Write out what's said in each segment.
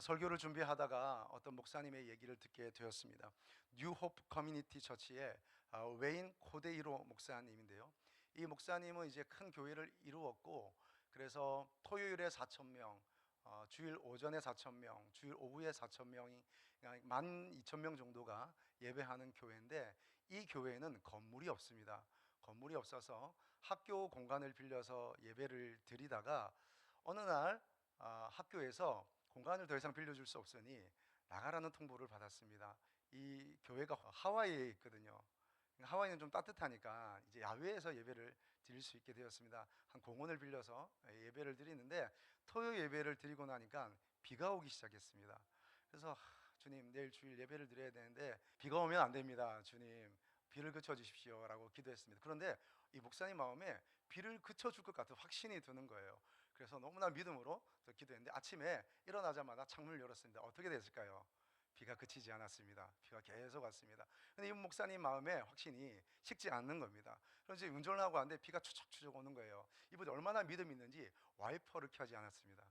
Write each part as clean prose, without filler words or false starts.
설교를 준비하다가 어떤 목사님의 얘기를 듣게 되었습니다. 뉴호프 커뮤니티 처치의 웨인 코데이로 목사님인데요. 이 목사님은 이제 큰 교회를 이루었고, 그래서 토요일에 4천 명, 주일 오전에 4천 명, 주일 오후에 4천 명이 12,000명 정도가 예배하는 교회인데, 이 교회는 건물이 없습니다. 건물이 없어서 학교 공간을 빌려서 예배를 드리다가 어느 날 학교에서 공간을 더 이상 빌려줄 수 없으니 나가라는 통보를 받았습니다. 이 교회가 하와이에 있거든요. 하와이는 좀 따뜻하니까 이제 야외에서 예배를 드릴 수 있게 되었습니다. 한 공원을 빌려서 예배를 드리는데, 토요 예배를 드리고 나니까 비가 오기 시작했습니다. 그래서 주님, 내일 주일 예배를 드려야 되는데 비가 오면 안 됩니다. 주님, 비를 그쳐 주십시오 라고 기도했습니다. 그런데 이 목사님 마음에 비를 그쳐 줄 것 같은 확신이 드는 거예요. 그래서 너무나 믿음으로 기도했는데, 아침에 일어나자마자 창문을 열었습니다. 어떻게 됐을까요? 비가 그치지 않았습니다. 비가 계속 왔습니다. 근데 이 목사님 마음에 확신이 식지 않는 겁니다. 그래서 운전을 하고 왔는데 비가 추적추적 오는 거예요. 이분이 얼마나 믿음이 있는지 와이퍼를 켜지 않았습니다.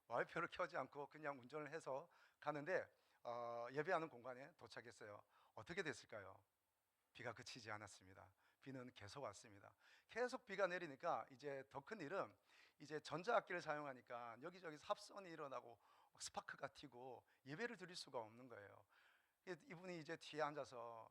와이퍼를 켜지 않고 그냥 운전을 해서 가는데 예배하는 공간에 도착했어요. 어떻게 됐을까요? 비가 그치지 않았습니다. 비는 계속 왔습니다. 계속 비가 내리니까 이제 더 큰 일은, 이제 전자악기를 사용하니까 여기저기서 합선이 일어나고 스파크가 튀고 예배를 드릴 수가 없는 거예요. 이분이 이제 뒤에 앉아서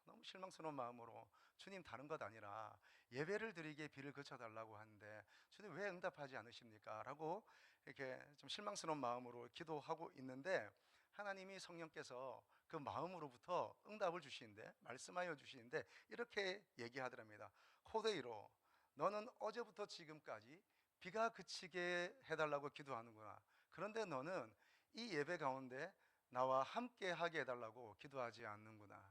너무 실망스러운 마음으로, 주님, 다른 것 아니라 예배를 드리기에 비를 그쳐달라고 하는데 주님 왜 응답하지 않으십니까? 라고 이렇게 좀 실망스러운 마음으로 기도하고 있는데, 하나님이 성령께서 그 마음으로부터 응답을 주시는데, 말씀하여 주시는데 이렇게 얘기하더랍니다. 호데이로, 너는 어제부터 지금까지 비가 그치게 해달라고 기도하는구나. 그런데 너는 이 예배 가운데 나와 함께 하게 해달라고 기도하지 않는구나.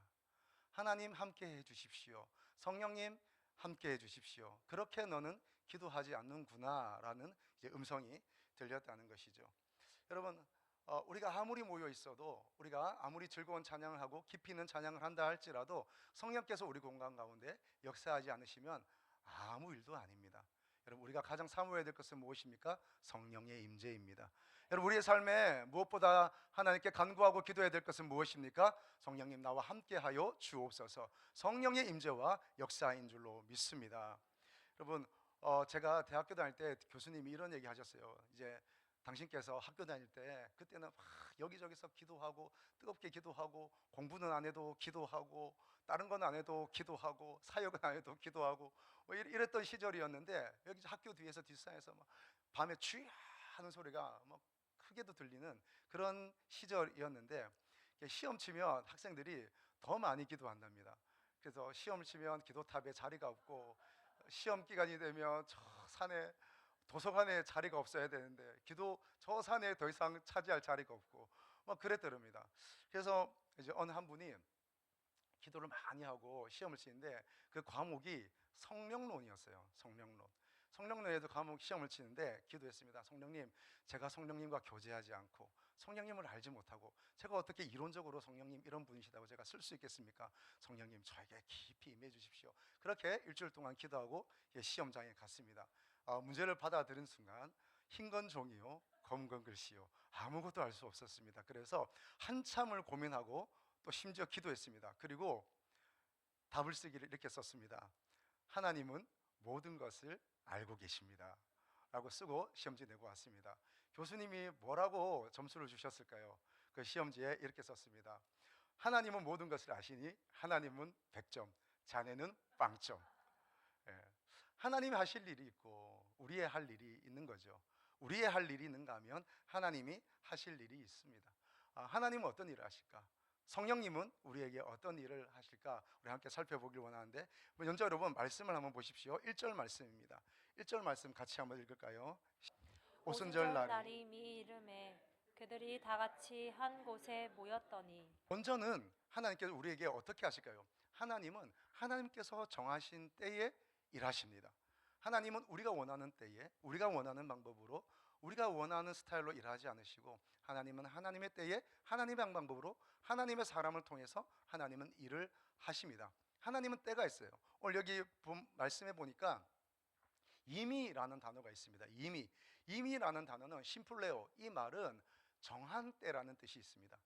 하나님 함께 해 주십시오. 성령님 함께 해 주십시오. 그렇게 너는 기도하지 않는구나 라는 이제 음성이 들렸다는 것이죠. 여러분, 우리가 아무리 모여 있어도, 우리가 아무리 즐거운 찬양을 하고 깊이 있는 찬양을 한다 할지라도 성령께서 우리 공간 가운데 역사하지 않으시면 아무 일도 아닙니다. 여러분, 우리가 가장 사모해야 될 것은 무엇입니까? 성령의 임재입니다. 여러분, 우리의 삶에 무엇보다 하나님께 간구하고 기도해야 될 것은 무엇입니까? 성령님 나와 함께하여 주옵소서. 성령의 임재와 역사인 줄로 믿습니다. 여러분, 제가 대학교 다닐 때 교수님이 이런 얘기 하셨어요. 이제 당신께서 학교 다닐 때 그때는 막 여기저기서 기도하고, 뜨겁게 기도하고, 공부는 안 해도 기도하고, 다른 건 안 해도 기도하고, 사역은 안 해도 기도하고, 뭐 이랬던 시절이었는데, 여기 학교 뒤에서 뒷산에서 막 밤에 주야 하는 소리가 막 크게도 들리는 그런 시절이었는데, 시험 치면 학생들이 더 많이 기도한답니다. 그래서 시험 치면 기도탑에 자리가 없고, 시험 기간이 되면 저 산에 도서관에 자리가 없어야 되는데 기도 저 산에 더 이상 차지할 자리가 없고 막 그랬더랍니다. 그래서 이제 어느 한 분이 기도를 많이 하고 시험을 치는데, 그 과목이 성령론이었어요. 성령론에도 과목 시험을 치는데 기도했습니다. 성령님, 제가 성령님과 교제하지 않고 성령님을 알지 못하고 제가 어떻게 이론적으로 성령님 이런 분이시다고 제가 쓸 수 있겠습니까? 성령님, 저에게 깊이 임해 주십시오. 그렇게 일주일 동안 기도하고 시험장에 갔습니다. 문제를 받아들인 순간 흰 건 종이요 검은 건 글씨요, 아무것도 알 수 없었습니다. 그래서 한참을 고민하고 또 심지어 기도했습니다. 그리고 답을 쓰기를 이렇게 썼습니다. 하나님은 모든 것을 알고 계십니다 라고 쓰고 시험지 내고 왔습니다. 교수님이 뭐라고 점수를 주셨을까요? 그 시험지에 이렇게 썼습니다. 하나님은 모든 것을 아시니 하나님은 100점, 자네는 빵점. 예. 하나님이 하실 일이 있고 우리의 할 일이 있는 거죠. 우리의 할 일이 있는가 하면 하나님이 하실 일이 있습니다. 하나님은 어떤 일을 하실까? 성령님은 우리에게 어떤 일을 하실까? 우리 함께 살펴보길 원하는데, 연자 여러분, 말씀을 한번 보십시오. 1절 말씀입니다. 1절 말씀 같이 한번 읽을까요? 오순절 오순절 날이, 날이 이름에 그들이 다 같이 한 곳에 모였더니. 먼저는 하나님께서 우리에게 어떻게 하실까요? 하나님은 하나님께서 정하신 때에 일하십니다. 하나님은 우리가 원하는 때에, 우리가 원하는 방법으로, 우리가 원하는 스타일로 일하지 않으시고, 하나님은 하나님의 때에 하나님의 방법으로 하나님의 사람을 통해서 하나님은 일을 하십니다. 하나님은 때가 있어요. 오늘 여기 말씀해 보니까 이미라는 단어가 있습니다. 이미라는 단어는 심플레오, 이 말은 정한 때라는 뜻이 있습니다.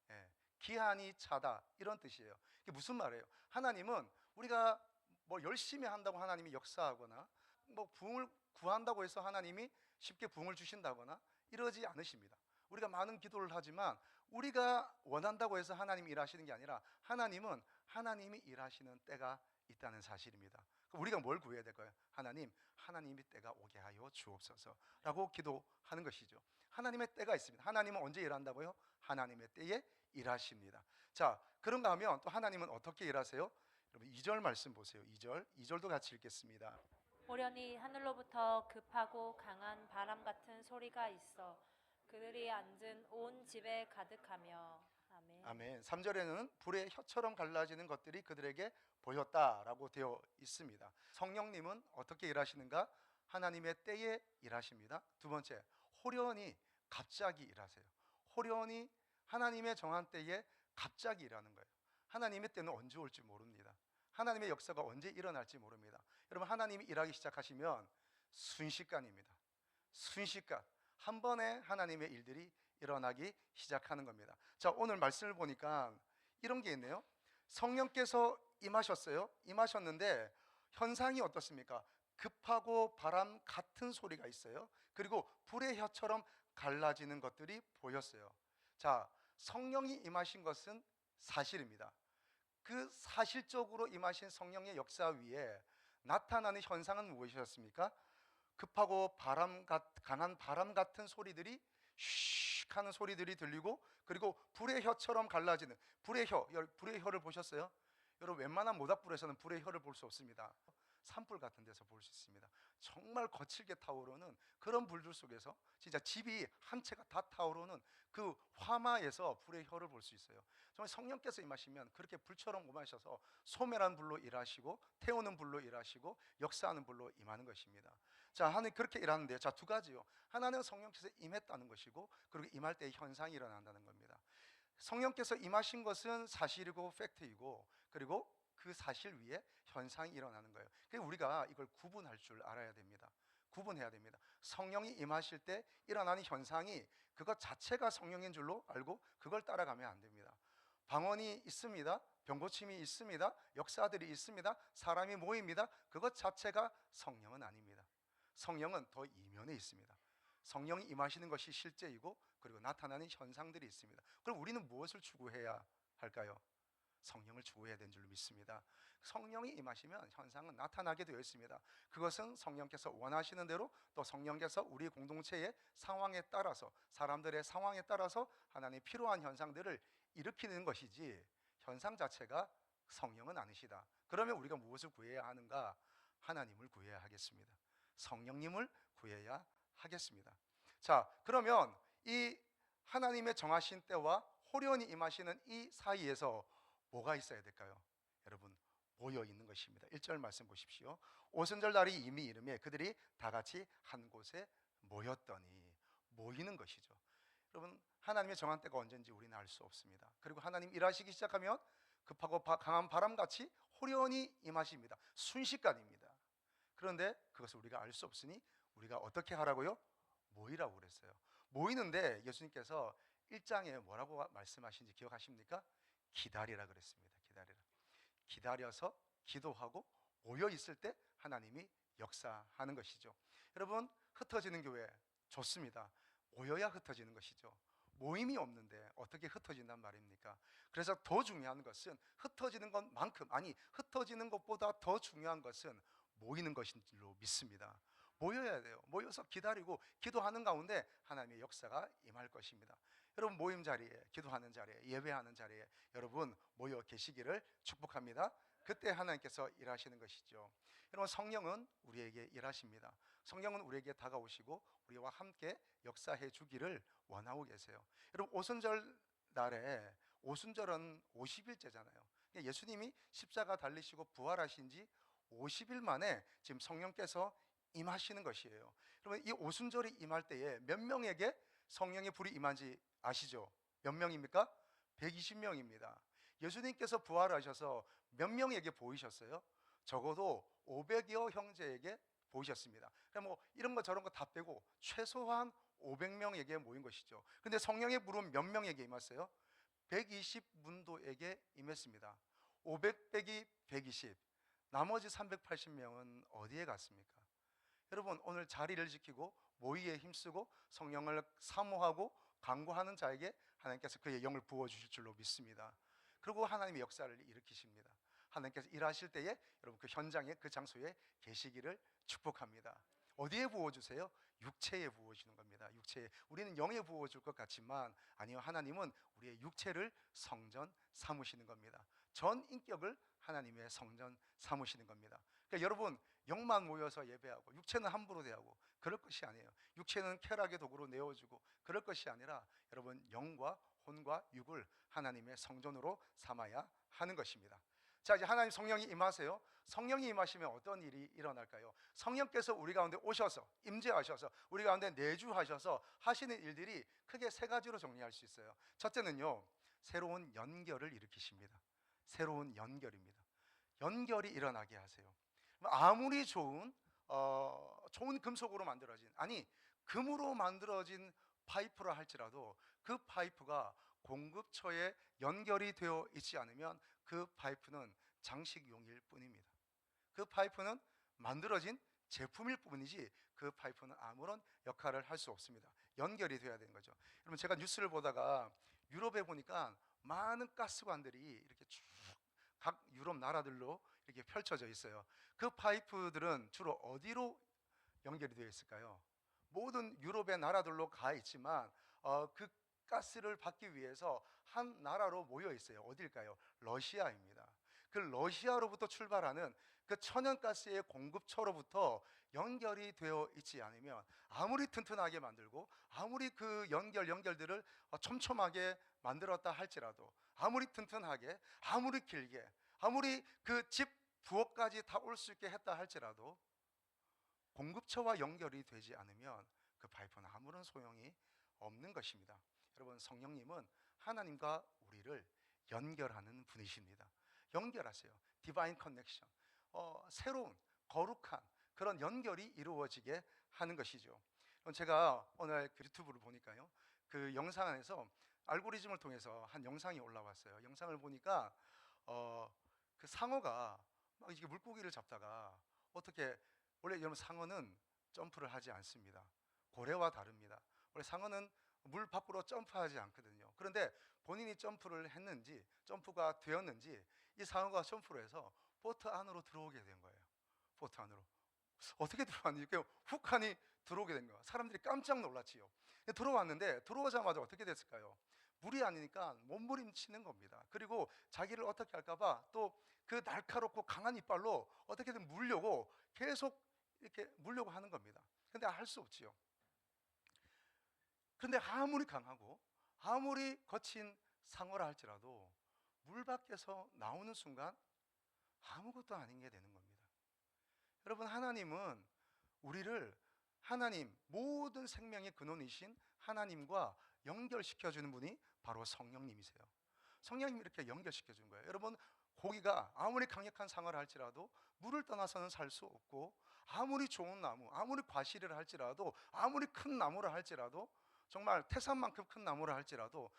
예, 기한이 차다 이런 뜻이에요. 이게 무슨 말이에요? 하나님은 우리가 뭐 열심히 한다고 하나님이 역사하거나 뭐 부흥을 구한다고 해서 하나님이 쉽게 부흥을 주신다거나 이러지 않으십니다. 우리가 많은 기도를 하지만 우리가 원한다고 해서 하나님이 일하시는 게 아니라 하나님은 하나님이 일하시는 때가 있다는 사실입니다. 그럼 우리가 뭘 구해야 될까요? 하나님, 하나님이 때가 오게 하여 주옵소서라고 기도하는 것이죠. 하나님의 때가 있습니다. 하나님은 언제 일한다고요? 하나님의 때에 일하십니다. 자, 그런가 하면 또 하나님은 어떻게 일하세요? 여러분 2절 말씀 보세요. 2절도 같이 읽겠습니다. 호련히 하늘로부터 급하고 강한 바람 같은 소리가 있어 그들이 앉은 온 집에 가득하며. 아멘. 아멘. 3절에는 불의 혀처럼 갈라지는 것들이 그들에게 보였다라고 되어 있습니다. 성령님은 어떻게 일하시는가? 하나님의 때에 일하십니다. 두 번째, 호련히 갑자기 일하세요. 호련히 하나님의 정한 때에 갑자기 일하는 거예요. 하나님의 때는 언제 올지 모릅니다. 하나님의 역사가 언제 일어날지 모릅니다. 여러분, 하나님이 일하기 시작하시면 순식간입니다. 순식간 한 번에 하나님의 일들이 일어나기 시작하는 겁니다. 자, 오늘 말씀을 보니까 이런 게 있네요. 성령께서 임하셨어요. 임하셨는데 현상이 어떻습니까? 급하고 바람 같은 소리가 있어요. 그리고 불의 혀처럼 갈라지는 것들이 보였어요. 자, 성령이 임하신 것은 사실입니다. 그 사실적으로 임하신 성령의 역사 위에 나타나는 현상은 무엇이었습니까? 급하고 강한 바람 같은 소리들이 슉 하는 소리들이 들리고, 그리고 불의 혀처럼 갈라지는 불의 혀를 보셨어요? 여러분, 웬만한 모닥불에서는 불의 혀를 볼 수 없습니다. 산불 같은 데서 볼 수 있습니다. 정말 거칠게 타오르는 그런 불들 속에서 진짜 집이 한 채가 다 타오르는 그 화마에서 불의 혀를 볼 수 있어요. 정말 성령께서 임하시면 그렇게 불처럼 임하셔서 소멸한 불로 일하시고 태우는 불로 일하시고 역사하는 불로 임하는 것입니다. 자, 하나님 그렇게 일하는데요. 자, 두 가지요. 하나는 성령께서 임했다는 것이고, 그리고 임할 때 현상이 일어난다는 겁니다. 성령께서 임하신 것은 사실이고 팩트이고, 그리고 그 사실 위에 현상이 일어나는 거예요. 그래서 우리가 이걸 구분할 줄 알아야 됩니다. 구분해야 됩니다. 성령이 임하실 때 일어나는 현상이 그것 자체가 성령인 줄로 알고 그걸 따라가면 안 됩니다. 방언이 있습니다. 병고침이 있습니다. 역사들이 있습니다. 사람이 모입니다. 그것 자체가 성령은 아닙니다. 성령은 더 이면에 있습니다. 성령이 임하시는 것이 실제이고, 그리고 나타나는 현상들이 있습니다. 그럼 우리는 무엇을 추구해야 할까요? 성령을 추구해야 되는 줄 믿습니다. 성령이 임하시면 현상은 나타나게 되어 있습니다. 그것은 성령께서 원하시는 대로, 또 성령께서 우리 공동체의 상황에 따라서, 사람들의 상황에 따라서 하나님의 필요한 현상들을 일으키는 것이지, 현상 자체가 성령은 아니시다. 그러면 우리가 무엇을 구해야 하는가? 하나님을 구해야 하겠습니다. 성령님을 구해야 하겠습니다. 자, 그러면 이 하나님의 정하신 때와 호련히 임하시는 이 사이에서 뭐가 있어야 될까요? 여러분, 모여 있는 것입니다. 1절 말씀 보십시오. 오순절 날이 이미 이르매 그들이 다 같이 한 곳에 모였더니, 모이는 것이죠. 여러분, 하나님의 정한 때가 언제인지 우리는 알 수 없습니다. 그리고 하나님 일하시기 시작하면 급하고 강한 바람같이 호련히 임하십니다. 순식간입니다. 그런데 그것을 우리가 알 수 없으니 우리가 어떻게 하라고요? 모이라고 그랬어요. 모이는데 예수님께서 1장에 뭐라고 말씀하신지 기억하십니까? 기다리라 그랬습니다. 기다리라. 기다려서 기도하고 모여 있을 때 하나님이 역사하는 것이죠. 여러분, 흩어지는 교회 좋습니다. 모여야 흩어지는 것이죠. 모임이 없는데 어떻게 흩어진단 말입니까? 그래서 더 중요한 것은 흩어지는 것만큼, 아니 흩어지는 것보다 더 중요한 것은 모이는 것인 줄로 믿습니다. 모여야 돼요. 모여서 기다리고 기도하는 가운데 하나님의 역사가 임할 것입니다. 여러분, 모임 자리에, 기도하는 자리에, 예배하는 자리에 여러분 모여 계시기를 축복합니다. 그때 하나님께서 일하시는 것이죠. 여러분, 성령은 우리에게 일하십니다. 성령은 우리에게 다가오시고 우리와 함께 역사해 주기를 원하고 계세요. 여러분, 오순절 날에, 오순절은 50일째잖아요. 예수님이 십자가 달리시고 부활하신 지 50일 만에 지금 성령께서 임하시는 것이에요. 여러분, 이 오순절이 임할 때에 몇 명에게 성령의 불이 임한지 아시죠? 몇 명입니까? 120명입니다. 예수님께서 부활하셔서 몇 명에게 보이셨어요? 적어도 500여 형제에게 보이셨습니다. 그럼 뭐 이런 거 저런 거 다 빼고 최소한 500명에게 모인 것이죠. 근데 성령의 불은 몇 명에게 임했어요? 120문도에게 임했습니다. 500 빼기 120, 나머지 380명은 어디에 갔습니까? 여러분, 오늘 자리를 지키고 모의에 힘쓰고 성령을 사모하고 간구하는 자에게 하나님께서 그의 영을 부어주실 줄로 믿습니다. 그리고 하나님의 역사를 일으키십니다. 하나님께서 일하실 때에 여러분 그 현장에, 그 장소에 계시기를 축복합니다. 어디에 부어주세요? 육체에 부어주는 겁니다. 육체에. 우리는 영에 부어줄 것 같지만 아니요, 하나님은 우리의 육체를 성전 삼으시는 겁니다. 전 인격을 하나님의 성전 삼으시는 겁니다. 그러니까 여러분, 영만 모여서 예배하고 육체는 함부로 대하고 그럴 것이 아니에요. 육체는 쾌락의 도구로 내어주고 그럴 것이 아니라 여러분, 영과 혼과 육을 하나님의 성전으로 삼아야 하는 것입니다. 자, 이제 하나님 성령이 임하세요. 성령이 임하시면 어떤 일이 일어날까요? 성령께서 우리 가운데 오셔서 임재하셔서 우리 가운데 내주하셔서 하시는 일들이 크게 세 가지로 정리할 수 있어요. 첫째는요, 새로운 연결을 일으키십니다. 새로운 연결입니다. 연결이 일어나게 하세요. 아무리 좋은 금속으로 만들어진, 아니 금으로 만들어진 파이프라 할지라도 그 파이프가 공급처에 연결이 되어 있지 않으면 그 파이프는 장식용일 뿐입니다. 그 파이프는 만들어진 제품일 뿐이지 그 파이프는 아무런 역할을 할 수 없습니다. 연결이 돼야 되는 거죠. 여러분, 제가 뉴스를 보다가 유럽에 보니까 많은 가스관들이 이렇게 쭉 각 유럽 나라들로 이렇게 펼쳐져 있어요. 그 파이프들은 주로 어디로 연결이 되어 있을까요? 모든 유럽의 나라들로 가 있지만 그 가스를 받기 위해서 한 나라로 모여 있어요. 어딜까요? 러시아입니다. 그 러시아로부터 출발하는 그 천연가스의 공급처로부터 연결이 되어 있지 않으면 아무리 튼튼하게 만들고 아무리 그 연결들을 촘촘하게 만들었다 할지라도, 아무리 튼튼하게, 아무리 길게, 아무리 그 집 부엌까지 다 올 수 있게 했다 할지라도 공급처와 연결이 되지 않으면 그 파이프는 아무런 소용이 없는 것입니다. 여러분, 성령님은 하나님과 우리를 연결하는 분이십니다. 연결하세요. 디바인 커넥션. 새로운 거룩한 그런 연결이 이루어지게 하는 것이죠. 제가 오늘 그 유튜브를 보니까요, 그 영상 안에서 알고리즘을 통해서 한 영상이 올라왔어요. 영상을 보니까 그 상어가 막 이게 물고기를 잡다가 어떻게, 원래 여러분 상어는 점프를 하지 않습니다. 고래와 다릅니다. 원래 상어는 물 밖으로 점프하지 않거든요. 그런데 본인이 점프를 했는지, 점프가 되었는지 이 상어가 점프를 해서 보트 안으로 들어오게 된 거예요. 보트 안으로. 어떻게 들어왔는지 이렇게 훅 하니 들어오게 된 거예요. 사람들이 깜짝 놀랐지요. 들어왔는데 들어오자마자 어떻게 됐을까요? 물이 아니니까 몸부림치는 겁니다. 그리고 자기를 어떻게 할까봐 또 그 날카롭고 강한 이빨로 어떻게든 물려고 계속 이렇게 물려고 하는 겁니다. 근데 할 수 없지요. 그런데 아무리 강하고 아무리 거친 상어라 할지라도 물 밖에서 나오는 순간 아무것도 아닌 게 되는 겁니다. 여러분, 하나님은 우리를, 하나님, 모든 생명의 근원이신 하나님과 연결시켜주는 분이 바로 성령님이세요. 성령님이 이렇게 연결시켜주는 거예요. 여러분, 고기가 아무리 강력한 상어를 할지라도 물을 떠나서는 살 수 없고, 아무리 좋은 나무, 아무리 과실을 할지라도, 아무리 큰 나무를 할지라도, 정말 태산만큼 큰 나무를 할지라도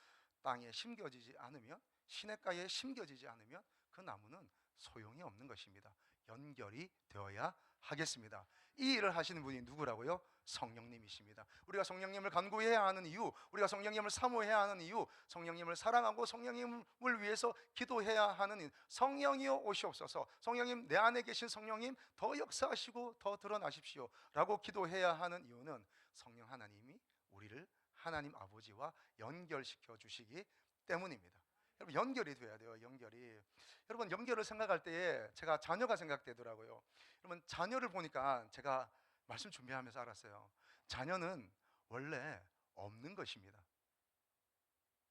땅에 심겨지지 않으면, 시냇가에 심겨지지 않으면 그 나무는 소용이 없는 것입니다. 연결이 되어야 하겠습니다. 이 일을 하시는 분이 누구라고요? 성령님이십니다. 우리가 성령님을 간구해야 하는 이유, 우리가 성령님을 사모해야 하는 이유, 성령님을 사랑하고 성령님을 위해서 기도해야 하는 이유, 성령이여 오시옵소서, 성령님, 내 안에 계신 성령님 더 역사하시고 더 드러나십시오 라고 기도해야 하는 이유는 성령 하나님이 우리를 하나님 아버지와 연결시켜 주시기 때문입니다. 여러분, 연결이 돼야 돼요. 연결이. 여러분, 연결을 생각할 때에 제가 자녀가 생각되더라고요. 여러분, 자녀를 보니까 제가 말씀 준비하면서 알았어요. 자녀는 원래 없는 것입니다.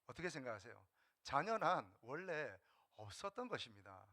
어떻게 생각하세요? 자녀란 원래 없었던 것입니다.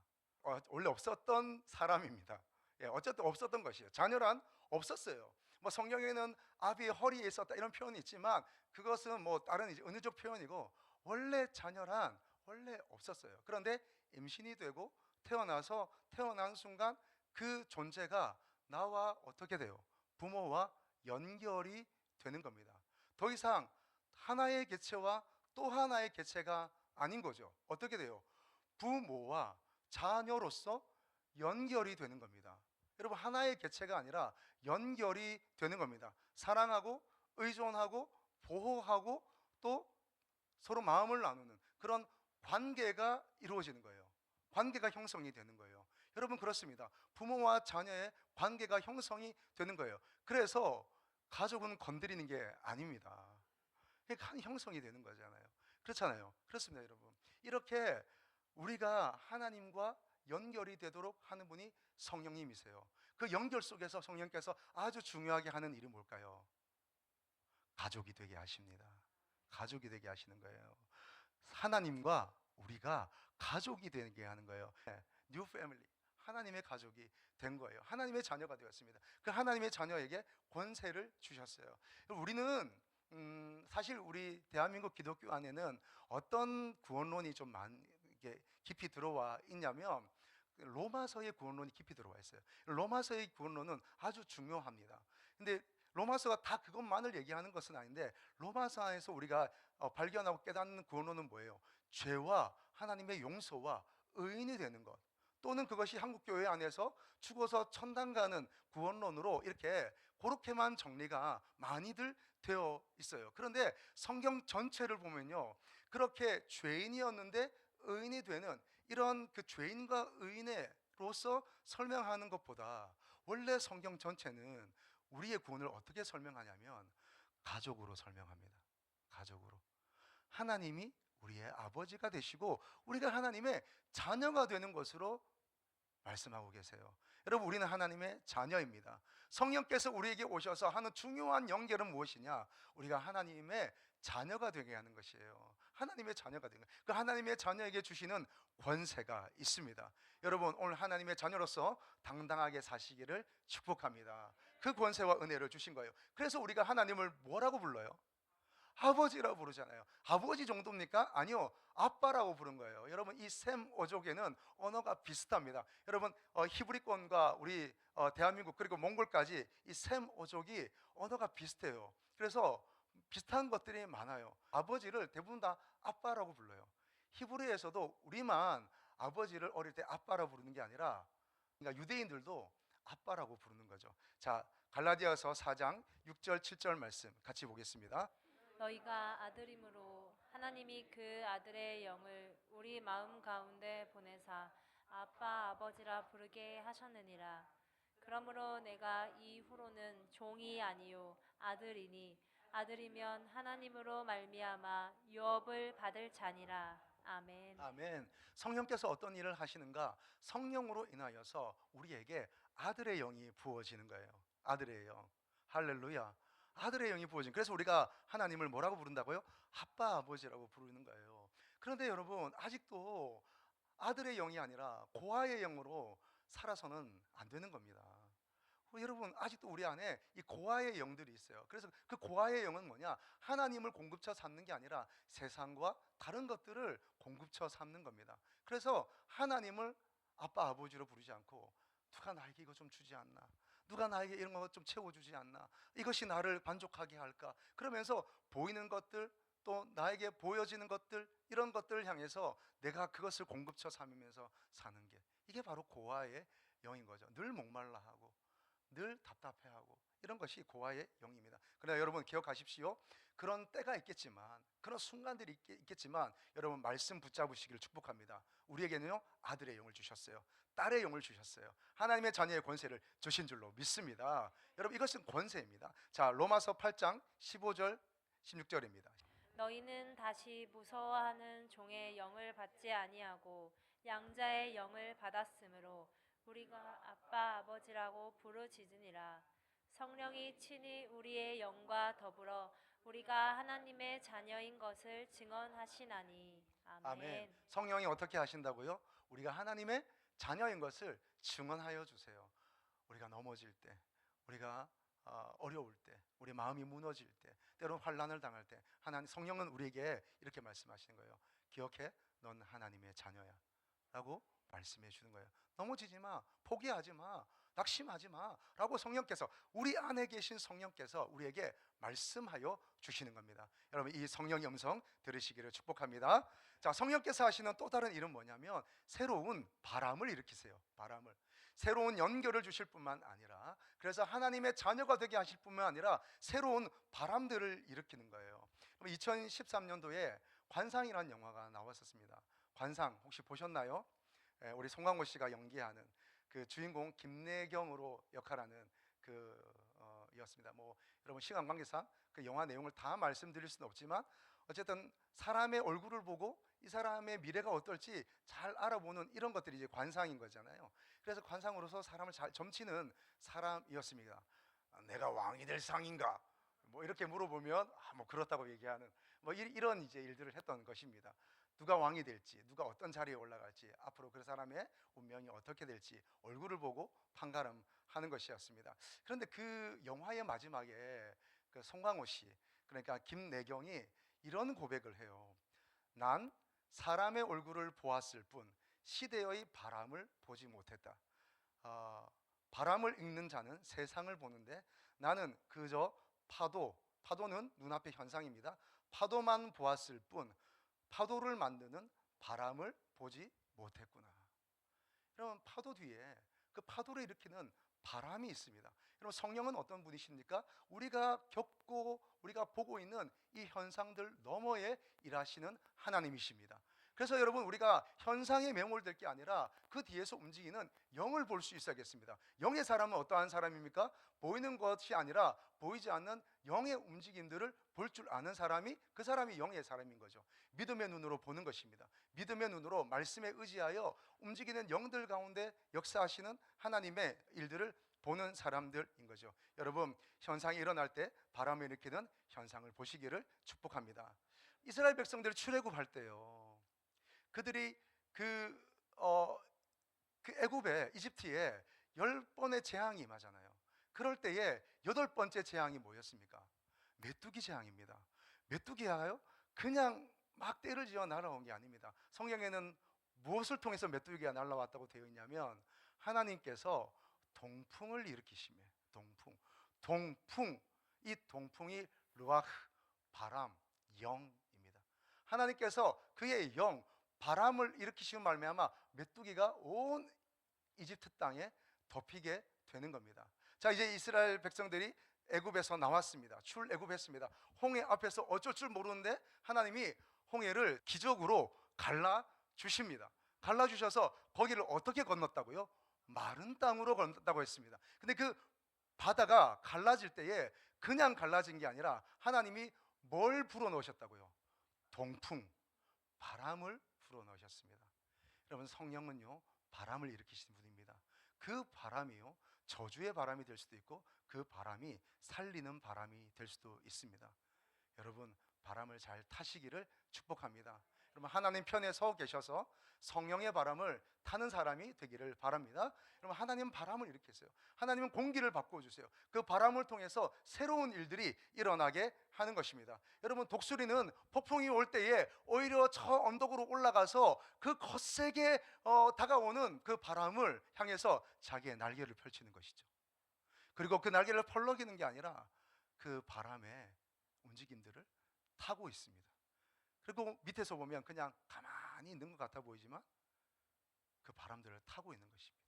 원래 없었던 사람입니다. 예, 어쨌든 없었던 것이에요. 자녀란 없었어요. 뭐 성경에는 아비의 허리에 있었다 이런 표현이 있지만 그것은 뭐 다른 이제 은유적 표현이고, 원래 자녀란 원래 없었어요. 그런데 임신이 되고 태어나서 태어난 순간 그 존재가 나와 어떻게 돼요? 부모와 연결이 되는 겁니다. 더 이상 하나의 개체와 또 하나의 개체가 아닌 거죠. 어떻게 돼요? 부모와 자녀로서 연결이 되는 겁니다. 여러분, 하나의 개체가 아니라 연결이 되는 겁니다. 사랑하고 의존하고 보호하고 또 서로 마음을 나누는 그런 관계가 이루어지는 거예요. 관계가 형성이 되는 거예요. 여러분, 그렇습니다. 부모와 자녀의 관계가 형성이 되는 거예요. 그래서 가족은 건드리는 게 아닙니다. 그러니까 형성이 되는 거잖아요. 그렇잖아요. 그렇습니다, 여러분. 이렇게 우리가 하나님과 연결이 되도록 하는 분이 성령님이세요. 그 연결 속에서 성령께서 아주 중요하게 하는 일이 뭘까요? 가족이 되게 하십니다. 가족이 되게 하시는 거예요. 하나님과 우리가 가족이 되게 하는 거예요. 뉴 패밀리, 하나님의 가족이 된 거예요. 하나님의 자녀가 되었습니다. 그 하나님의 자녀에게 권세를 주셨어요. 우리는 사실 우리 대한민국 기독교 안에는 어떤 구원론이 좀 이게 깊이 들어와 있냐면 로마서의 구원론이 깊이 들어와 있어요. 로마서의 구원론은 아주 중요합니다. 근데 로마서가 다 그것만을 얘기하는 것은 아닌데, 로마서 안에서 우리가 발견하고 깨닫는 구원론은 뭐예요? 죄와 하나님의 용서와 의인이 되는 것, 또는 그것이 한국교회 안에서 죽어서 천당 가는 구원론으로 이렇게 그렇게만 정리가 많이들 되어 있어요. 그런데 성경 전체를 보면요, 그렇게 죄인이었는데 의인이 되는 이런 그 죄인과 의인으로서 설명하는 것보다 원래 성경 전체는 우리의 구원을 어떻게 설명하냐면 가족으로 설명합니다. 가족으로. 하나님이 우리의 아버지가 되시고 우리가 하나님의 자녀가 되는 것으로 말씀하고 계세요. 여러분, 우리는 하나님의 자녀입니다. 성령께서 우리에게 오셔서 하는 중요한 연결은 무엇이냐? 우리가 하나님의 자녀가 되게 하는 것이에요. 하나님의 자녀가 되는 거예요. 그 하나님의 자녀에게 주시는 권세가 있습니다. 여러분, 오늘 하나님의 자녀로서 당당하게 사시기를 축복합니다. 그 권세와 은혜를 주신 거예요. 그래서 우리가 하나님을 뭐라고 불러요? 아버지라고 부르잖아요. 아버지 정도입니까? 아니요, 아빠라고 부른 거예요. 여러분, 이 셈 어족에는 언어가 비슷합니다. 여러분, 히브리권과 우리 대한민국 그리고 몽골까지 이 셈 어족이 언어가 비슷해요. 그래서 비슷한 것들이 많아요. 아버지를 대부분 다 아빠라고 불러요. 히브리에서도 우리만 아버지를 어릴 때 아빠라고 부르는 게 아니라, 그러니까 유대인들도 아빠라고 부르는 거죠. 자, 갈라디아서 4장 6절 7절 말씀 같이 보겠습니다. 너희가 아들임으로 하나님이 그 아들의 영을 우리 마음 가운데 보내사 아빠 아버지라 부르게 하셨느니라. 그러므로 내가 이후로는 종이 아니요 아들이니 아들이면 하나님으로 말미암아 유업을 받을 자니라. 아멘. 아멘. 성령께서 어떤 일을 하시는가? 성령으로 인하여서 우리에게 아들의 영이 부어지는 거예요. 아들의 영. 할렐루야. 아들의 영이 부어진. 그래서 우리가 하나님을 뭐라고 부른다고요? 아빠, 아버지라고 부르는 거예요. 그런데 여러분, 아직도 아들의 영이 아니라 고아의 영으로 살아서는 안 되는 겁니다. 여러분, 아직도 우리 안에 이 고아의 영들이 있어요. 그래서 그 고아의 영은 뭐냐? 하나님을 공급처 삼는 게 아니라 세상과 다른 것들을 공급처 삼는 겁니다. 그래서 하나님을 아빠 아버지로 부르지 않고, 누가 나에게 이거 좀 주지 않나? 누가 나에게 이런 거 좀 채워주지 않나? 이것이 나를 만족하게 할까? 그러면서 보이는 것들, 또 나에게 보여지는 것들, 이런 것들을 향해서 내가 그것을 공급처 삼으면서 사는 게, 이게 바로 고아의 영인 거죠. 늘 목말라 하고 늘 답답해하고 이런 것이 고아의 영입니다. 그러나 여러분, 기억하십시오. 그런 때가 있겠지만, 그런 순간들이 있겠지만, 여러분 말씀 붙잡으시기를 축복합니다. 우리에게는요, 아들의 영을 주셨어요. 딸의 영을 주셨어요. 하나님의 자녀의 권세를 주신 줄로 믿습니다. 여러분, 이것은 권세입니다. 자, 로마서 8장 15절 16절입니다. 너희는 다시 무서워하는 종의 영을 받지 아니하고 양자의 영을 받았으므로 우리가 아빠 아버지라고 부르짖으니라. 성령이 친히 우리의 영과 더불어 우리가 하나님의 자녀인 것을 증언하시나니. 아멘. 아멘. 성령이 어떻게 하신다고요? 우리가 하나님의 자녀인 것을 증언하여 주세요. 우리가 넘어질 때, 우리가 어려울 때, 우리 마음이 무너질 때, 때로는 환난을 당할 때, 하나님 성령은 우리에게 이렇게 말씀하시는 거예요. 기억해, 넌 하나님의 자녀야 라고 말씀해 주는 거예요. 넘어지지 마, 포기하지 마, 낙심하지 마 라고 성령께서, 우리 안에 계신 성령께서 우리에게 말씀하여 주시는 겁니다. 여러분, 이 성령의 음성 들으시기를 축복합니다. 자, 성령께서 하시는 또 다른 일은 뭐냐면 새로운 바람을 일으키세요. 바람을, 새로운 연결을 주실 뿐만 아니라, 그래서 하나님의 자녀가 되게 하실 뿐만 아니라 새로운 바람들을 일으키는 거예요. 2013년도에 관상이라는 영화가 나왔었습니다. 관상 혹시 보셨나요? 우리 송강호 씨가 연기하는 그 주인공 김내경으로 역할하는 이었습니다. 뭐 여러분 시간 관계상 그 영화 내용을 다 말씀드릴 수는 없지만 어쨌든 사람의 얼굴을 보고 이 사람의 미래가 어떨지 잘 알아보는 이런 것들이 이제 관상인 거잖아요. 그래서 관상으로서 사람을 잘 점치는 사람이었습니다. 내가 왕이 될 상인가? 뭐 이렇게 물어보면 뭐 그렇다고 얘기하는 뭐 이런 이제 일들을 했던 것입니다. 누가 왕이 될지, 누가 어떤 자리에 올라갈지, 앞으로 그 사람의 운명이 어떻게 될지 얼굴을 보고 판가름하는 것이었습니다. 그런데 그 영화의 마지막에 그 송강호 씨, 그러니까 김내경이 이런 고백을 해요. 난 사람의 얼굴을 보았을 뿐 시대의 바람을 보지 못했다. 바람을 읽는 자는 세상을 보는데 나는 그저 파도는 눈앞의 현상입니다. 파도만 보았을 뿐 파도를 만드는 바람을 보지 못했구나. 여러분, 파도 뒤에 그 파도를 일으키는 바람이 있습니다. 여러분, 성령은 어떤 분이십니까? 우리가 겪고 우리가 보고 있는 이 현상들 너머에 일하시는 하나님이십니다. 그래서 여러분, 우리가 현상에 매몰될 게 아니라 그 뒤에서 움직이는 영을 볼 수 있어야겠습니다. 영의 사람은 어떠한 사람입니까? 보이는 것이 아니라 보이지 않는 영의 움직임들을 볼 줄 아는 사람이, 그 사람이 영의 사람인 거죠. 믿음의 눈으로 보는 것입니다. 믿음의 눈으로 말씀에 의지하여 움직이는 영들 가운데 역사하시는 하나님의 일들을 보는 사람들인 거죠. 여러분, 현상이 일어날 때 바람을 일으키는 현상을 보시기를 축복합니다. 이스라엘 백성들 출애굽할 때요, 그들이 애굽에, 이집트에 10번의 재앙이 임하잖아요. 그럴 때에 8번째 재앙이 뭐였습니까? 메뚜기 재앙입니다. 메뚜기가요 그냥 막 떼를 지어 날아온 게 아닙니다. 성경에는 무엇을 통해서 메뚜기가 날아왔다고 되어 있냐면 하나님께서 동풍을 일으키시며, 동풍, 이 동풍이 르아흐, 바람, 영입니다. 하나님께서 그의 영, 바람을 일으키시는 말미암아 메뚜기가 온 이집트 땅에 덮이게 되는 겁니다. 자, 이제 이스라엘 백성들이 애굽에서 나왔습니다. 출애굽했습니다. 홍해 앞에서 어쩔 줄 모르는데 하나님이 홍해를 기적으로 갈라 주십니다. 갈라 주셔서 거기를 어떻게 건넜다고요? 마른 땅으로 건넜다고 했습니다. 근데 그 바다가 갈라질 때에 그냥 갈라진 게 아니라 하나님이 뭘 불어 넣으셨다고요? 동풍, 바람을 불어 넣으셨습니다. 여러분, 성령은요 바람을 일으키시는 분입니다. 그 바람이요 저주의 바람이 될 수도 있고 그 바람이 살리는 바람이 될 수도 있습니다. 여러분, 바람을 잘 타시기를 축복합니다. 여러분, 하나님 편에 서 계셔서 성령의 바람을 타는 사람이 되기를 바랍니다. 여러분, 하나님 바람을 일으키세요. 하나님은 공기를 바꿔주세요. 그 바람을 통해서 새로운 일들이 일어나게 하는 것입니다. 여러분, 독수리는 폭풍이 올 때에 오히려 저 언덕으로 올라가서 그 거세게 다가오는 그 바람을 향해서 자기의 날개를 펼치는 것이죠. 그리고 그 날개를 펄럭이는 게 아니라 그 바람의 움직임들을 타고 있습니다. 그리고 밑에서 보면 그냥 가만히 있는 것 같아 보이지만 그 바람들을 타고 있는 것입니다.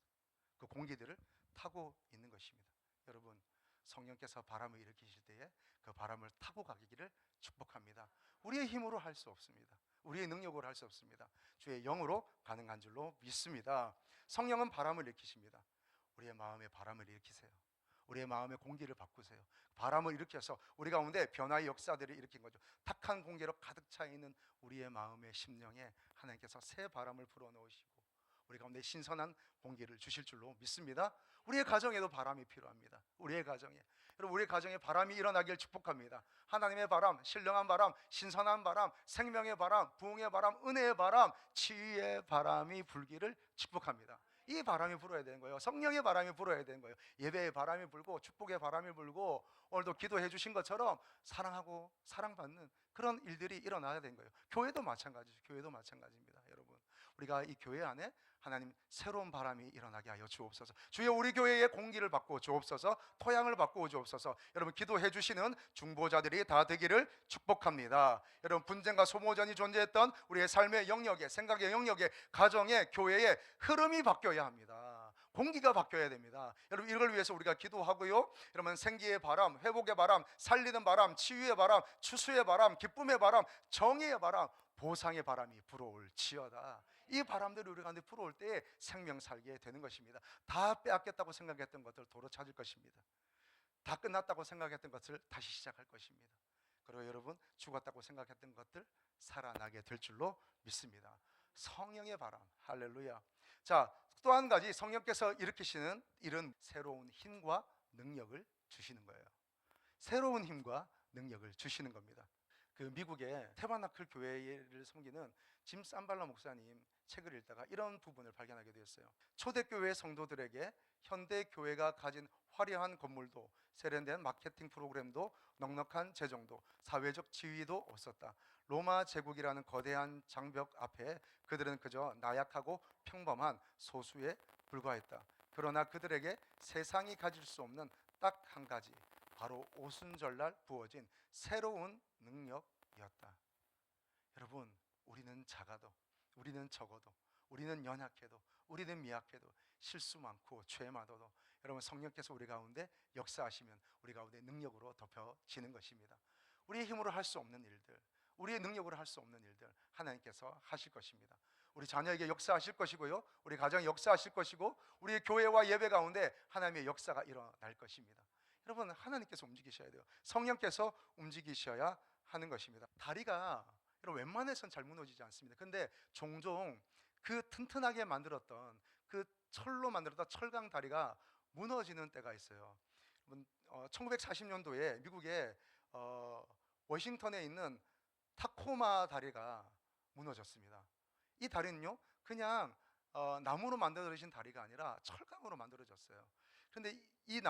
그 공기들을 타고 있는 것입니다. 여러분, 성령께서 바람을 일으키실 때에 그 바람을 타고 가기를 축복합니다. 우리의 힘으로 할 수 없습니다. 우리의 능력으로 할 수 없습니다. 주의 영으로 가능한 줄로 믿습니다. 성령은 바람을 일으키십니다. 우리의 마음에 바람을 일으키세요. 우리의 마음의 공기를 바꾸세요. 바람을 일으켜서 우리 가운데 변화의 역사들을 일으킨 거죠. 탁한 공기로 가득 차 있는 우리의 마음의 심령에 하나님께서 새 바람을 불어넣으시고 우리 가운데 신선한 공기를 주실 줄로 믿습니다. 우리의 가정에도 바람이 필요합니다. 우리의 가정에, 여러분, 우리의 가정에 바람이 일어나길 축복합니다. 하나님의 바람, 신령한 바람, 신선한 바람, 생명의 바람, 부흥의 바람, 은혜의 바람, 치유의 바람이 불기를 축복합니다. 이 바람이 불어야 되는 거예요. 성령의 바람이 불어야 되는 거예요. 예배의 바람이 불고 축복의 바람이 불고 오늘도 기도해 주신 것처럼 사랑하고 사랑받는 그런 일들이 일어나야 되는 거예요. 교회도 마찬가지죠. 교회도 마찬가지입니다. 여러분, 우리가 이 교회 안에 하나님 새로운 바람이 일어나게 하여 주옵소서. 주여 우리 교회의 공기를 바꾸어 주옵소서. 토양을 바꾸어 주옵소서. 여러분 기도해 주시는 중보자들이 다 되기를 축복합니다. 여러분 분쟁과 소모전이 존재했던 우리의 삶의 영역에, 생각의 영역에, 가정의, 교회의 흐름이 바뀌어야 합니다. 공기가 바뀌어야 됩니다. 여러분 이걸 위해서 우리가 기도하고요. 여러분 생기의 바람, 회복의 바람, 살리는 바람, 치유의 바람, 추수의 바람, 기쁨의 바람, 정의의 바람, 보상의 바람이 불어올지어다. 이 바람들이 우리 가운데 불어올 때에 생명 살게 되는 것입니다. 다 빼앗겼다고 생각했던 것들 도로 찾을 것입니다. 다 끝났다고 생각했던 것을 다시 시작할 것입니다. 그리고 여러분 죽었다고 생각했던 것들 살아나게 될 줄로 믿습니다. 성령의 바람, 할렐루야. 자, 또 한 가지 성령께서 일으키시는 일은 새로운 힘과 능력을 주시는 거예요. 새로운 힘과 능력을 주시는 겁니다. 그 미국의 테바나클 교회를 섬기는 짐 삼발라 목사님 책을 읽다가 이런 부분을 발견하게 되었어요. 초대교회 성도들에게 현대 교회가 가진 화려한 건물도 세련된 마케팅 프로그램도 넉넉한 재정도 사회적 지위도 없었다. 로마 제국이라는 거대한 장벽 앞에 그들은 그저 나약하고 평범한 소수에 불과했다. 그러나 그들에게 세상이 가질 수 없는 딱 한 가지, 바로 오순절날 부어진 새로운 능력이었다. 여러분, 우리는 작아도, 우리는 적어도, 우리는 연약해도, 우리는 미약해도, 실수 많고 죄 많아도 여러분 성령께서 우리 가운데 역사하시면 우리 가운데 능력으로 덮여지는 것입니다. 우리의 힘으로 할 수 없는 일들, 우리의 능력으로 할 수 없는 일들 하나님께서 하실 것입니다. 우리 자녀에게 역사하실 것이고요, 우리 가정에 역사하실 것이고, 우리의 교회와 예배 가운데 하나님의 역사가 일어날 것입니다. 여러분 하나님께서 움직이셔야 돼요. 성령께서 움직이셔야 하는 것입니다. 다리가 여러분 웬만해선 잘 무너지지 않습니다. 근데 종종 그 튼튼하게 만들었던 그 철로 만들었던 철강 다리가 무너지는 때가 있어요. 1940년도에 미국의 워싱턴에 있는 타코마 다리가 무너졌습니다. 이 다리는요 그냥 나무로 만들어진 다리가 아니라 철강으로 만들어졌어요. 그런데 이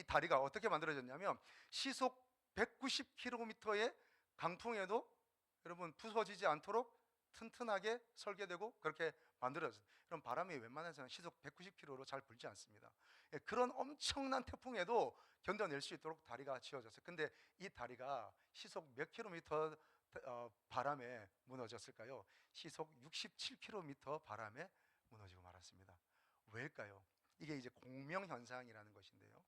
다리가 어떻게 만들어졌냐면 시속 190km의 강풍에도 여러분 부서지지 않도록 튼튼하게 설계되고 그렇게 만들어졌어요. 그럼 바람이 웬만해서는 시속 190km로 잘 불지 않습니다. 그런 엄청난 태풍에도 견뎌낼 수 있도록 다리가 지어졌어요. 근데 이 다리가 시속 몇 킬로미터 바람에 무너졌을까요? 시속 67km 바람에 무너지고 말았습니다. 왜일까요? 이게 이제 공명현상이라는 것인데요.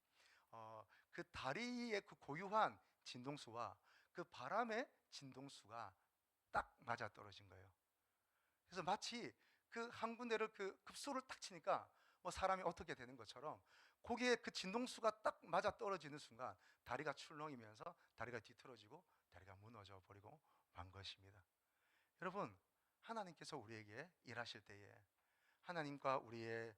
그 다리의 그 고유한 진동수와 그 바람의 진동수가 딱 맞아 떨어진 거예요. 그래서 마치 그 한 군데를 그 급소를 딱 치니까 뭐 사람이 어떻게 되는 것처럼 거기에 그 진동수가 딱 맞아 떨어지는 순간 다리가 출렁이면서 다리가 뒤틀어지고 다리가 무너져 버리고 만 것입니다. 여러분 하나님께서 우리에게 일하실 때에 하나님과 우리의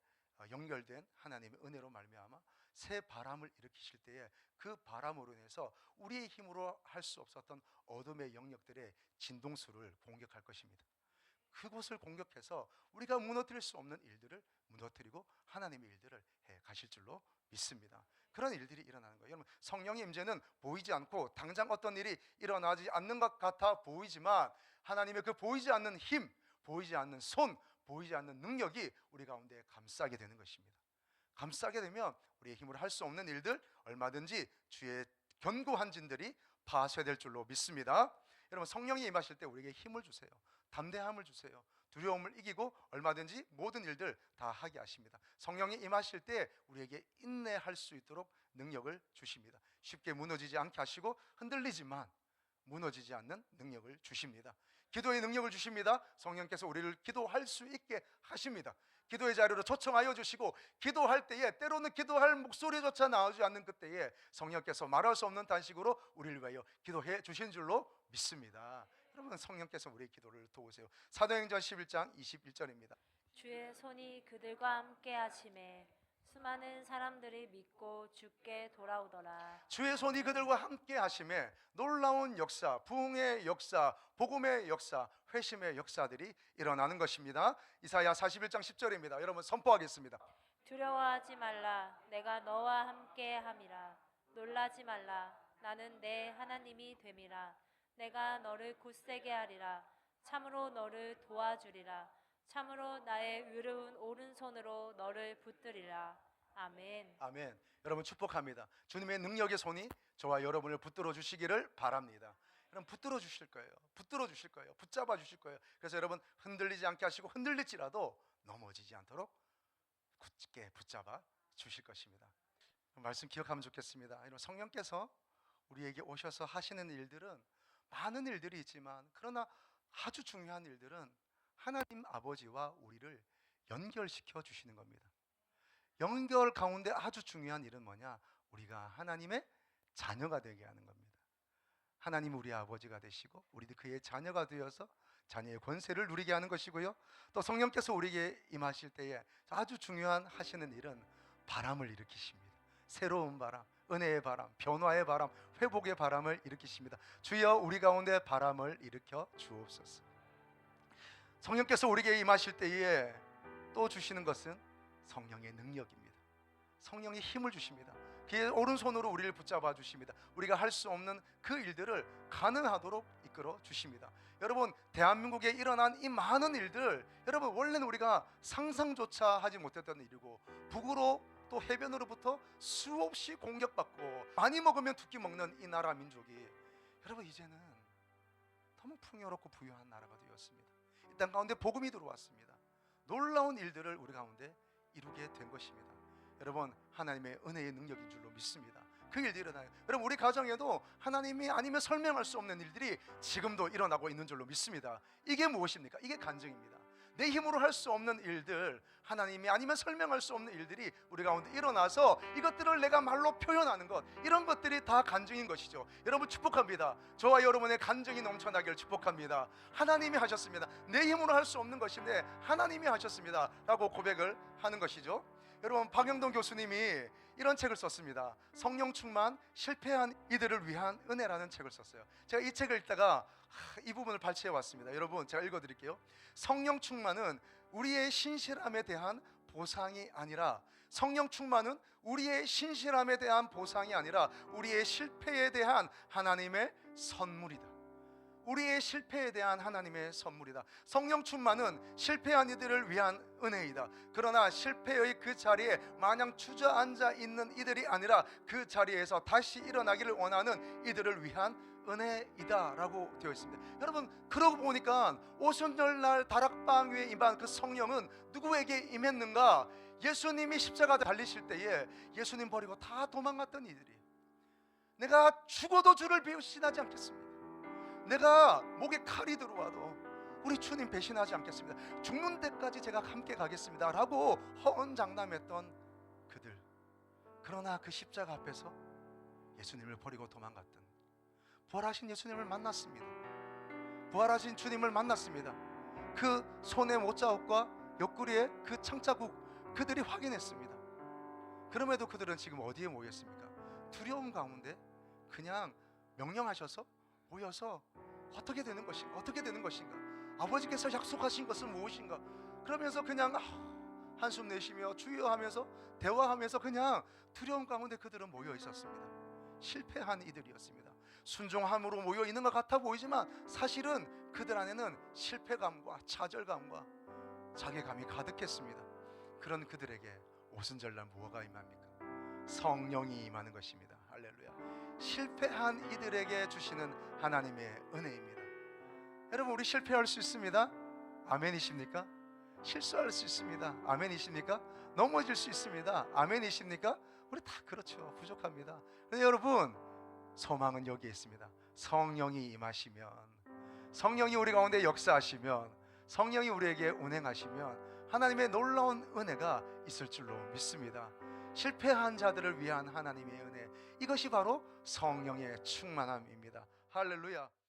연결된 하나님의 은혜로 말미암아 새 바람을 일으키실 때에 그 바람으로 인해서 우리의 힘으로 할 수 없었던 어둠의 영역들의 진동수를 공격할 것입니다. 그곳을 공격해서 우리가 무너뜨릴 수 없는 일들을 무너뜨리고 하나님의 일들을 해 가실 줄로 믿습니다. 그런 일들이 일어나는 거예요. 여러분 성령의 임재는 보이지 않고 당장 어떤 일이 일어나지 않는 것 같아 보이지만 하나님의 그 보이지 않는 힘, 보이지 않는 손, 보이지 않는 능력이 우리 가운데 감싸게 되는 것입니다. 감싸게 되면 우리의 힘으로 할 수 없는 일들 얼마든지 주의 견고한 진들이 파쇄될 줄로 믿습니다. 여러분 성령이 임하실 때 우리에게 힘을 주세요. 담대함을 주세요. 두려움을 이기고 얼마든지 모든 일들 다 하게 하십니다. 성령이 임하실 때 우리에게 인내할 수 있도록 능력을 주십니다. 쉽게 무너지지 않게 하시고 흔들리지만 무너지지 않는 능력을 주십니다. 기도의 능력을 주십니다. 성령께서 우리를 기도할 수 있게 하십니다. 기도의 자리로 초청하여 주시고 기도할 때에 때로는 기도할 목소리조차 나오지 않는 그때에 성령께서 말할 수 없는 단식으로 우리를 위하여 기도해 주신 줄로 믿습니다. 여러분 성령께서 우리의 기도를 도우세요. 사도행전 11장 21절입니다. 주의 손이 그들과 함께 하심에 수많은 사람들이 믿고 주께 돌아오더라. 주의 손이 그들과 함께 하심에 놀라운 역사, 부흥의 역사, 복음의 역사, 회심의 역사들이 일어나는 것입니다. 이사야 41장 10절입니다. 여러분 선포하겠습니다. 두려워하지 말라. 내가 너와 함께 함이라. 놀라지 말라. 나는 내 하나님이 됨이라. 내가 너를 굳세게 하리라. 참으로 너를 도와주리라. 참으로 나의 의로운 오른손으로 너를 붙들리라. 아멘. 아멘. 여러분 축복합니다. 주님의 능력의 손이 저와 여러분을 붙들어 주시기를 바랍니다. 여러분 붙들어 주실 거예요. 붙들어 주실 거예요. 붙잡아 주실 거예요. 그래서 여러분 흔들리지 않게 하시고, 흔들릴지라도 넘어지지 않도록 굳게 붙잡아 주실 것입니다. 말씀 기억하면 좋겠습니다. 여러분, 성령께서 우리에게 오셔서 하시는 일들은 많은 일들이 있지만, 그러나 아주 중요한 일들은 하나님 아버지와 우리를 연결시켜 주시는 겁니다. 연결 가운데 아주 중요한 일은 뭐냐? 우리가 하나님의 자녀가 되게 하는 겁니다. 하나님 우리 아버지가 되시고 우리도 그의 자녀가 되어서 자녀의 권세를 누리게 하는 것이고요, 또 성령께서 우리에게 임하실 때에 아주 중요한 하시는 일은 바람을 일으키십니다. 새로운 바람, 은혜의 바람, 변화의 바람, 회복의 바람을 일으키십니다. 주여 우리 가운데 바람을 일으켜 주옵소서. 성령께서 우리에게 임하실 때에 또 주시는 것은 성령의 능력입니다. 성령이 힘을 주십니다. 그의 오른손으로 우리를 붙잡아 주십니다. 우리가 할 수 없는 그 일들을 가능하도록 이끌어 주십니다. 여러분, 대한민국에 일어난 이 많은 일들, 여러분 원래는 우리가 상상조차 하지 못했던 일이고, 북으로 또 해변으로부터 수없이 공격받고 많이 먹으면 두 끼 먹는 이 나라 민족이, 여러분 이제는 너무 풍요롭고 부유한 나라가 되었습니다. 이 땅 가운데 복음이 들어왔습니다. 놀라운 일들을 우리 가운데 이루게 된 것입니다. 여러분, 하나님의 은혜의 능력인 줄로 믿습니다. 그 일들이 일어나요. 여러분, 우리 가정에도 하나님이 아니면 설명할 수 없는 일들이 지금도 일어나고 있는 줄로 믿습니다. 이게 무엇입니까? 이게 간증입니다. 내 힘으로 할 수 없는 일들, 하나님이 아니면 설명할 수 없는 일들이 우리 가운데 일어나서 이것들을 내가 말로 표현하는 것, 이런 것들이 다 간증인 것이죠. 여러분 축복합니다. 저와 여러분의 간증이 넘쳐나길 축복합니다. 하나님이 하셨습니다. 내 힘으로 할 수 없는 것인데 하나님이 하셨습니다 라고 고백을 하는 것이죠. 여러분, 박영동 교수님이 이런 책을 썼습니다. 성령 충만 실패한 이들을 위한 은혜라는 책을 썼어요. 제가 이 책을 읽다가 이 부분을 발췌해 왔습니다. 여러분, 제가 읽어 드릴게요. 성령 충만은 우리의 신실함에 대한 보상이 아니라, 성령 충만은 우리의 신실함에 대한 보상이 아니라 우리의 실패에 대한 하나님의 선물이다. 우리의 실패에 대한 하나님의 선물이다. 성령 충만은 실패한 이들을 위한 은혜이다. 그러나 실패의 그 자리에 마냥 주저앉아 있는 이들이 아니라 그 자리에서 다시 일어나기를 원하는 이들을 위한 은혜이다 라고 되어 있습니다. 여러분, 그러고 보니까 오순절날 다락방 위에 임한 그 성령은 누구에게 임했는가? 예수님이 십자가 달리실 때에 예수님 버리고 다 도망갔던 이들이, 내가 죽어도 주를 배신하지 않겠습니다. 내가 목에 칼이 들어와도 우리 주님 배신하지 않겠습니다. 죽는 데까지 제가 함께 가겠습니다 라고 허언장담했던 그들, 그러나 그 십자가 앞에서 예수님을 버리고 도망갔던, 부활하신 예수님을 만났습니다. 부활하신 주님을 만났습니다. 그 손의 못자국과 옆구리에 그 창자국, 그들이 확인했습니다. 그럼에도 그들은 지금 어디에 모였습니까? 두려움 가운데 그냥 명령하셔서 모여서 어떻게 되는 것인가, 어떻게 되는 것인가, 아버지께서 약속하신 것은 무엇인가, 그러면서 그냥 한숨 내쉬며 주여 하면서 대화하면서 그냥 두려움 가운데 그들은 모여 있었습니다. 실패한 이들이었습니다. 순종함으로 모여 있는 것 같아 보이지만 사실은 그들 안에는 실패감과 좌절감과 자괴감이 가득했습니다. 그런 그들에게 오순절날 무엇가 임합니까? 성령이 임하는 것입니다. 할렐루야. 실패한 이들에게 주시는 하나님의 은혜입니다. 여러분, 우리 실패할 수 있습니다. 아멘이십니까? 실수할 수 있습니다. 아멘이십니까? 넘어질 수 있습니다. 아멘이십니까? 우리 다 그렇죠. 부족합니다. 그런데 여러분, 소망은 여기에 있습니다. 성령이 임하시면, 성령이 우리 가운데 역사하시면, 성령이 우리에게 운행하시면 하나님의 놀라운 은혜가 있을 줄로 믿습니다. 실패한 자들을 위한 하나님의 은혜, 이것이 바로 성령의 충만함입니다. 할렐루야.